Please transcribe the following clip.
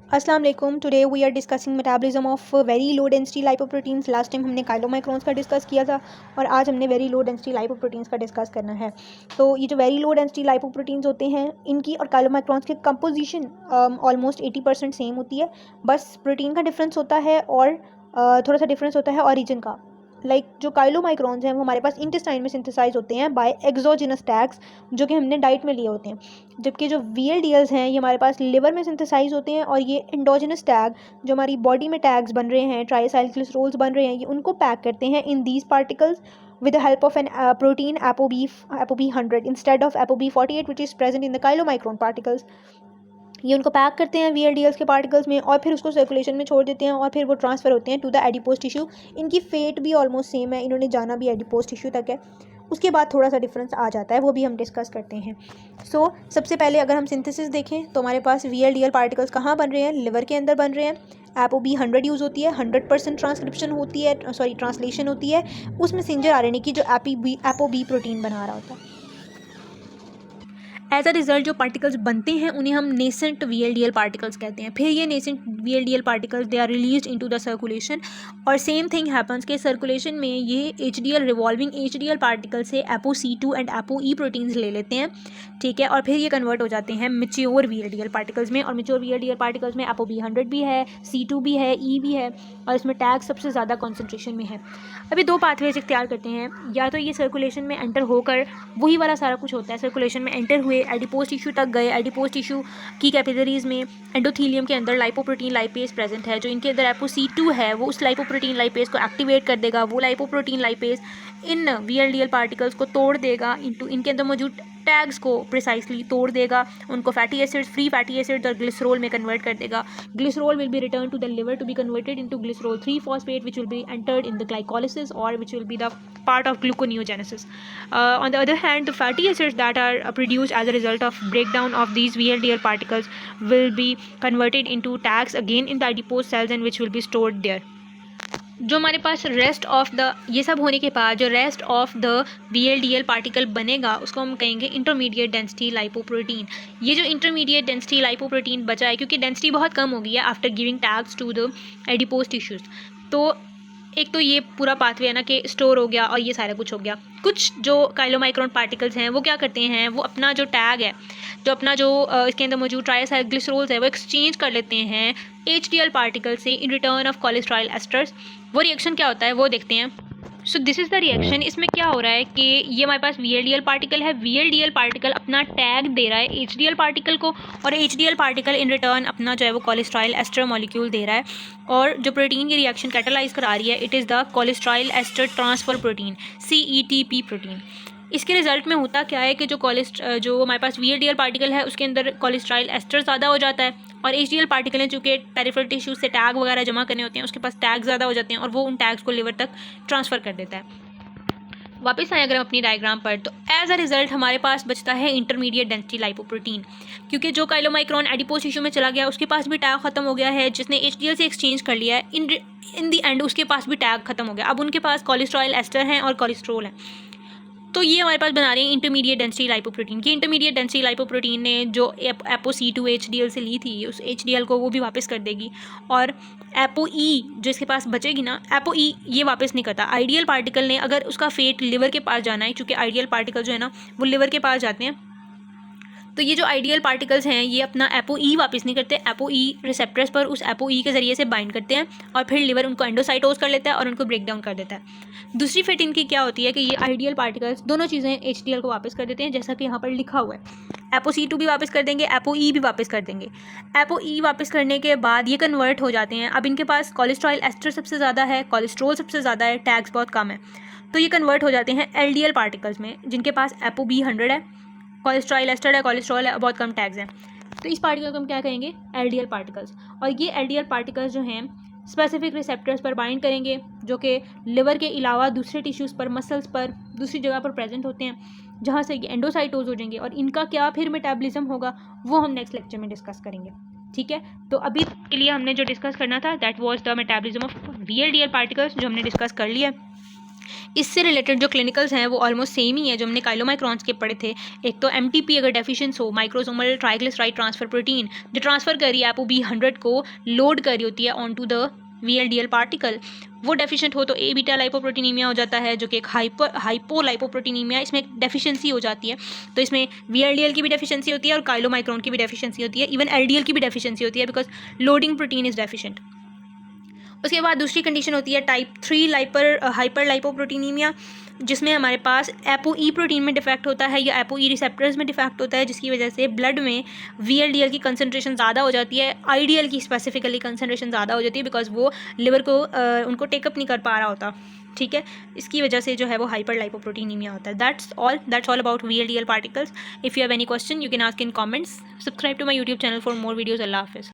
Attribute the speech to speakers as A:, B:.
A: अस्सलाम वालेकुम। Today we are discussing metabolism of very low density lipoproteins. Last time हमने chylomicrons का discuss किया था और आज हमने वेरी लो डेंसिटी लाइपोप्रोटीन्स का डिस्कस करना है। तो ये जो वेरी लो डेंसिटी लाइपोप्रोटीन्स होते हैं, इनकी और काइलोमाइक्रोन्स की कंपोजिशन ऑलमोस्ट 80% सेम होती है। बस प्रोटीन का डिफरेंस होता है और थोड़ा सा डिफरेंस होता है ऑरिजिन का। जो काइलोमाइक्रोन्स हैं वो हमारे पास इंटेस्टाइन में सिंथेसाइज होते हैं बाय एक्सोजिनस टैग्स, जो कि हमने डाइट में लिए होते हैं। जबकि जो VLDLs हैं ये हमारे पास लिवर में सिंथेसाइज होते हैं, और ये एंडोजिनस टैग जो हमारी बॉडी में टैग्स बन रहे हैं, ट्राइसाइक्लिसरोल्स बन रहे हैं, ये उनको पैक करते हैं in these particles with the help of an protein ApoB100 instead of ApoB48 which is present in the chylomicron particles। ये उनको पैक करते हैं VLDLs के पार्टिकल्स में और फिर उसको सर्कुलेशन में छोड़ देते हैं और फिर वो ट्रांसफ़र होते हैं टू द एडिपोज टिश्यू। इनकी फेट भी ऑलमोस्ट सेम है, इन्होंने जाना भी एडिपोज टिश्यू तक है। उसके बाद थोड़ा सा डिफरेंस आ जाता है, वो भी हम डिस्कस करते हैं। सबसे पहले अगर हम सिंथेसिस देखें तो हमारे पास VLDL पार्टिकल्स कहाँ बन रहे हैं? लिवर के अंदर बन रहे हैं। ApoB100 यूज़ होती है, 100% ट्रांसक्रिप्शन होती है, ट्रांसलेशन होती है उस मैसेंजर RNA की जो ApoB प्रोटीन बना रहा होता है। एज अ रिजल्ट जो पार्टिकल्स बनते हैं उन्हें हम नेसेंट VLDL पार्टिकल्स कहते हैं। फिर ये nascent VLDL particles they are released into the circulation, और सेम थिंग हैपन्स के सर्कुलेशन में ये HDL रिवॉल्विंग HDL पार्टिकल से ApoC2 एंड ApoE प्रोटीन्स ले लेते हैं, ठीक है। और फिर ये कन्वर्ट हो जाते हैं मेच्योर VLDL पार्टिकल्स में, और मेच्योर VLDL पार्टिकल्स में ApoB100 भी है, C2 भी है, E भी है, और इसमें टैग सबसे ज़्यादा कॉन्सेंट्रेशन में है। अभी दो पाथवेज इख्तियार करते हैं, या तो ये सर्कुलेशन में एंटर होकर वही वाला सारा कुछ होता है, सर्कुलेशन में एंटर हुए एडिपोज टिश्यू तक गए, एडिपोज टिश्यू की कैपिलरीज में एंडोथीलियम के अंदर लाइपोप्रोटीन लाइपेज प्रेजेंट है, जो इनके अंदर ApoC2 है वो उस लाइपोप्रोटीन लाइपेज को एक्टिवेट कर देगा। वो लाइपोप्रोटीन लाइपेज इन VLDL पार्टिकल्स को तोड़ देगा, इनके अंदर मौजूद टैग्स को प्रिसाइसली तोड़ देगा, उनको fatty acids, free fatty acids और ग्लिसरॉल में कन्वर्ट कर देगा। Glycerol will be return to the liver to be converted into glycerol 3 phosphate which will be entered in the glycolysis और which will be the part of gluconeogenesis. On the other hand, the fatty acids that are produced as a result of breakdown of these VLDL particles will be converted into tags again in the adipose cells and which will be stored there. जो हमारे पास rest of the ये सब होने के बाद जो rest of the VLDL particle बनेगा उसको हम कहेंगे इंटरमीडिएट डेंसिटी लाइपोप्रोटीन। ये जो इंटरमीडिएट डेंसिटी लाइपोप्रोटीन बचा है, क्योंकि डेंसिटी बहुत कम हो गई है after giving tags to the adipose tissues, तो एक तो ये पूरा पाथवे है ना कि स्टोर हो गया और ये सारा कुछ हो गया। कुछ जो काइलोमाइक्रोन पार्टिकल्स हैं वो क्या करते हैं, वो अपना जो टैग है, जो अपना जो इसके अंदर मौजूद ट्राइसाइक्लिसरोल्स है वो एक्सचेंज कर लेते हैं HDL पार्टिकल से in return of cholesterol asters. वो रिएक्शन क्या होता है वो देखते हैं। So this is the reaction. इसमें क्या हो रहा है कि ये हमारे पास VLDL पार्टिकल है, VLDL पार्टिकल अपना टैग दे रहा है HDL पार्टिकल को, और HDL पार्टिकल इन रिटर्न अपना जो है वो कोलेस्ट्रॉल एस्टर मॉलिक्यूल दे रहा है, और जो प्रोटीन की रिएक्शन कैटालाइज करा रही है it is the cholesterol ester transfer protein, CETP protein. इसके रिजल्ट में होता क्या है कि जो हमारे पास VLDL पार्टिकल है उसके अंदर कोलेस्ट्रॉल एस्टर ज़्यादा हो जाता है, और HDL पार्टिकल हैं चूँकि पेरिफेरल टिश्यू से टैग वगैरह जमा करने होते हैं, उसके पास टैग ज़्यादा हो जाते हैं और वो उन टैग्स को लिवर तक ट्रांसफ़र कर देता है। वापस आए अगर हम अपनी डायग्राम पर, तो एज अ रिजल्ट हमारे पास बचता है इंटरमीडिएट डेंसिटी लाइपोप्रोटीन, क्योंकि जो काइलोमाइक्रोन एडिपोज टिश्यू में चला गया उसके पास भी टैग खत्म हो गया है, जिसने HDL से एक्सचेंज कर लिया है, इन दी एंड उसके पास भी टैग खत्म हो गया। अब उनके पास कोलेस्ट्रॉल एस्टर हैं और कोलेस्ट्रोल हैं, तो ये हमारे पास बना रहे हैं इंटरमीडिएट डेंसिटी लाइपोप्रोटीन की। इंटरमीडिएट डेंसिटी लाइपोप्रोटीन ने जो ApoC2 HDL से ली थी उस HDL को वो भी वापस कर देगी, और ApoE जो इसके पास बचेगी ना, ApoE ये वापस नहीं करता। आइडियल पार्टिकल ने अगर उसका फेट लिवर के पास जाना है, क्योंकि आइडियल पार्टिकल जो है ना वो लिवर के पास जाते हैं, तो ये जो आइडियल पार्टिकल्स हैं ये अपना ApoE वापस नहीं करते, ApoE रिसेप्टर्स पर उस ApoE के ज़रिए से बाइंड करते हैं और फिर लिवर उनको एंडोसाइटोज कर लेता है और उनको ब्रेक डाउन कर देता है। दूसरी फेट इनकी क्या होती है कि ये आइडियल पार्टिकल्स दोनों चीज़ें HDL को वापस कर देते हैं, जैसा कि यहाँ पर लिखा हुआ है। ApoC2 भी वापस कर देंगे, ApoE भी वापस कर देंगे। ApoE वापस करने के बाद ये कन्वर्ट हो जाते हैं। अब इनके पास कोलेस्ट्रॉल एस्टर सबसे ज़्यादा है, कोलेस्ट्रोल सबसे ज़्यादा है, टैग्स बहुत कम है, तो ये कन्वर्ट हो जाते हैं LDL पार्टिकल्स में, जिनके पास ApoB100 है, कोलेस्ट्रॉल एस्टर है, कोलेस्ट्रॉल है, बहुत कम टैग्स हैं। तो इस पार्टिकल को हम क्या कहेंगे? LDL particles. और ये LDL पार्टिकल्स जो हैं स्पेसिफिक रिसेप्टर्स पर बाइंड करेंगे, जो कि लिवर के अलावा दूसरे टिश्यूज़ पर, मसल्स पर, दूसरी जगह पर प्रेजेंट होते हैं, जहाँ से ये एंडोसाइटोज हो जाएंगे, और इनका क्या फिर मेटाबॉलिज्म होगा वो हम नेक्स्ट लेक्चर में डिस्कस करेंगे, ठीक है। तो अभी के लिए हमने जो डिस्कस करना था that was the metabolism of VLDL particles, जो हमने डिस्कस कर लिया। इससे रिलेटेड जो क्लिनिकल्स हैं वो ऑलमोस्ट सेम ही है जो हमने काइलोमाइक्रॉन्स के पढ़े थे। एक तो एमटीपी अगर डेफिशिएंस हो, माइक्रोसोमल ट्राइग्लिसराइड ट्रांसफर प्रोटीन, जो ट्रांसफर कर रही है ApoB100 को लोड कर रही होती है on to the VLDL particle, वो डेफिशिएंट हो तो ए बीटा लाइपोप्रोटीनीमिया हो जाता है, जो कि एक हाइपोलाइपोप्रोटीनीमिया, इसमें डेफिशिएंसी हो जाती है। तो इसमें VLDL की भी डेफिशिएंसी होती है और काइलोमाइक्रॉन की भी डेफिशिएंसी होती है, इवन LDL की भी डेफिशिएंसी होती है because loading protein is deficient. उसके बाद दूसरी कंडीशन होती है टाइप 3 हाइपर लाइपोप्रोटीनीमिया, जिसमें हमारे पास ApoE प्रोटीन में डिफेक्ट होता है या ApoE रिसेप्टर्स में डिफेक्ट होता है, जिसकी वजह से ब्लड में VLDL की कंसनट्रेशन ज़्यादा हो जाती है, IDL की स्पेसिफिकली कंसनट्रेशन ज़्यादा हो जाती है बिकॉज वो लिवर को उनको टेकअप नहीं कर पा रहा होता। ठीक है, इसकी वजह से जो है वो हाइपर लाइपोप्रोटीनीमिया होता है। That's all about VLDL particles. If you have any question you can ask in comments. Subscribe to my YouTube channel for more videos. अल्लाह हाफिज़।